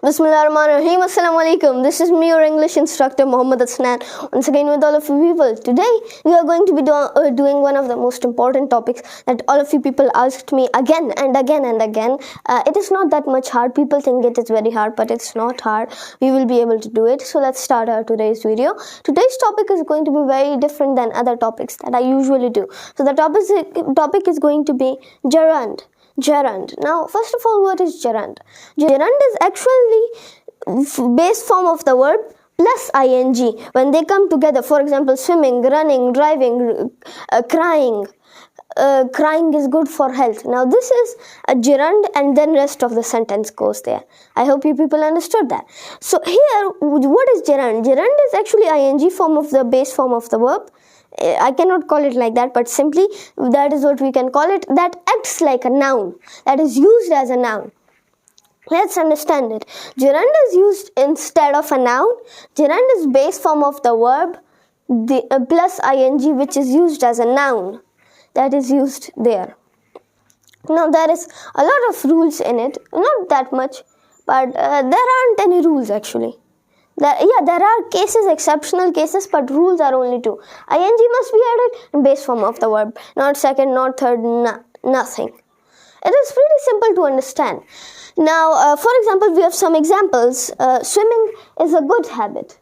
Bismillahirrahmanirrahim. Assalamu alaikum. This is me, your English instructor, Muhammad Hasnain. Once again with all of you people. Today, we are going to be doing one of the most important topics that all of you people asked me again and again and again. It is not that much hard. People think it is very hard, but it's not hard. We will be able to do it. So let's start our today's video. Today's topic is going to be very different than other topics that I usually do. So the topic is going to be gerund. Gerund. Now, first of all, what is gerund? Gerund is actually base form of the verb plus ing when they come together. For example, swimming, running, driving, crying. Crying is good for health. Now, this is a gerund, and then rest of the sentence goes there. I hope you people understood that. So here, what is gerund? Gerund is actually ing form of the base form of the verb. I cannot call it like that, but simply that is what we can call it. That acts like a noun, that is used as a noun. Let's understand it. Gerund is used instead of a noun. Gerund is base form of the verb plus ing, which is used as a noun. That is used there. Now there is a lot of rules in it, not that much, but there aren't any rules actually. There are cases, exceptional cases, but rules are only two. ing must be added in base form of the verb, not second, not third, nothing. It is pretty simple to understand. Now, for example, we have some examples. Swimming is a good habit.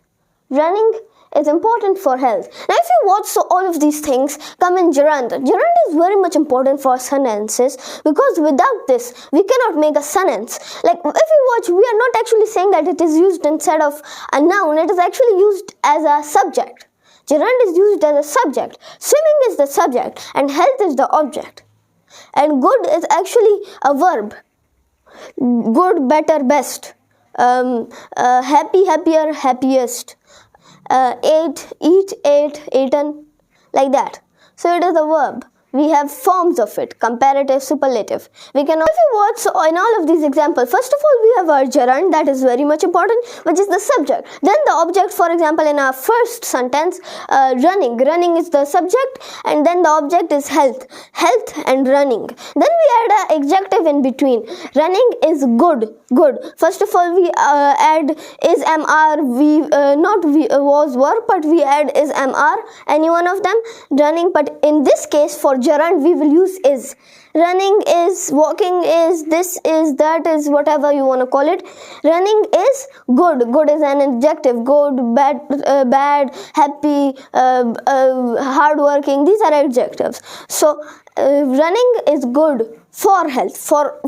Running is important for health. Now, if you watch, so all of these things come in gerund. Gerund is very much important for sentences because without this, we cannot make a sentence. Like, if you watch, we are not actually saying that it is used instead of a noun. It is actually used as a subject. Gerund is used as a subject. Swimming is the subject and health is the object. And good is actually a verb. Good, better, best. Happy, happier, happiest. Ate, eat, ate, eaten, like that. So it is a verb. We have forms of it, comparative, superlative. We can, if you watch, so in all of these examples, first of all, we have our gerund, that is very much important, which is the subject. Then the object, for example, in our first sentence, running. Running is the subject, and then the object is health. Health and running. Then we add an adjective in between. Running is good. Good. First of all, we add is, mr, was, were, but we add is, mr, any one of them. Running, but in this case, for gerund, we will use is. Running is, walking is, this is, that is, whatever you want to call it. Running is good. Good is an adjective. Good, bad, happy, hardworking. These are adjectives. So, running is good for health. For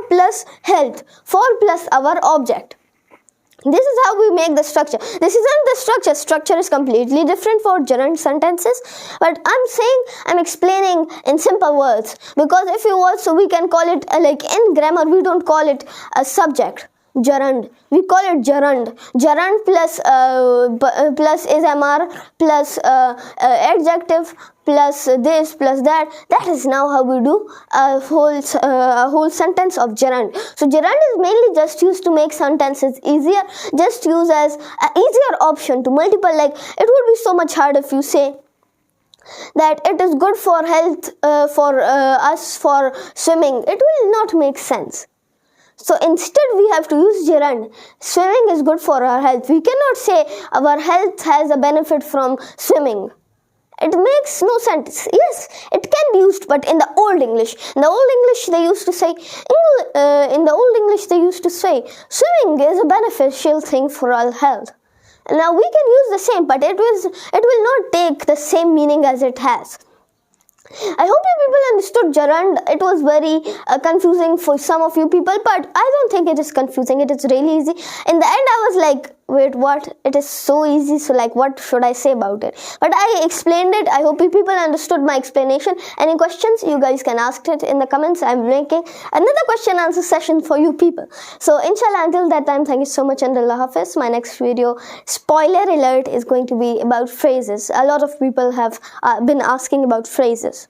plus health. For plus our object. This is how we make the structure. This isn't the structure. Structure is completely different for gerund sentences. But I'm explaining in simple words. Because if you want, so we can call it, like in grammar, we don't call it a subject. Gerund. We call it gerund. Gerund plus is, mr, plus adjective, plus this, plus that. That is now how we do a whole sentence of gerund. So gerund is mainly just used to make sentences easier. Just use as an easier option to multiple. Like, it would be so much hard if you say that it is good for health, for us, for swimming. It will not make sense. So instead we have to use gerund. Swimming is good for our health. We cannot say our health has a benefit from swimming. It makes no sense. Yes, it can be used, but in the old English. In the old English they used to say, swimming is a beneficial thing for our health. Now we can use the same, but it will not take the same meaning as it has. I hope you people understood gerund. It was very confusing for some of you people, but I don't think it is confusing. It is really easy. In the end, I was like, wait, what? It is so easy. So like, what should I say about it? But I explained it. I hope you people understood my explanation. Any questions? You guys can ask it in the comments. I'm making another question answer session for you people. So inshallah, until that time, thank you so much and Allah Hafiz. My next video, spoiler alert, is going to be about phrases. A lot of people have been asking about phrases.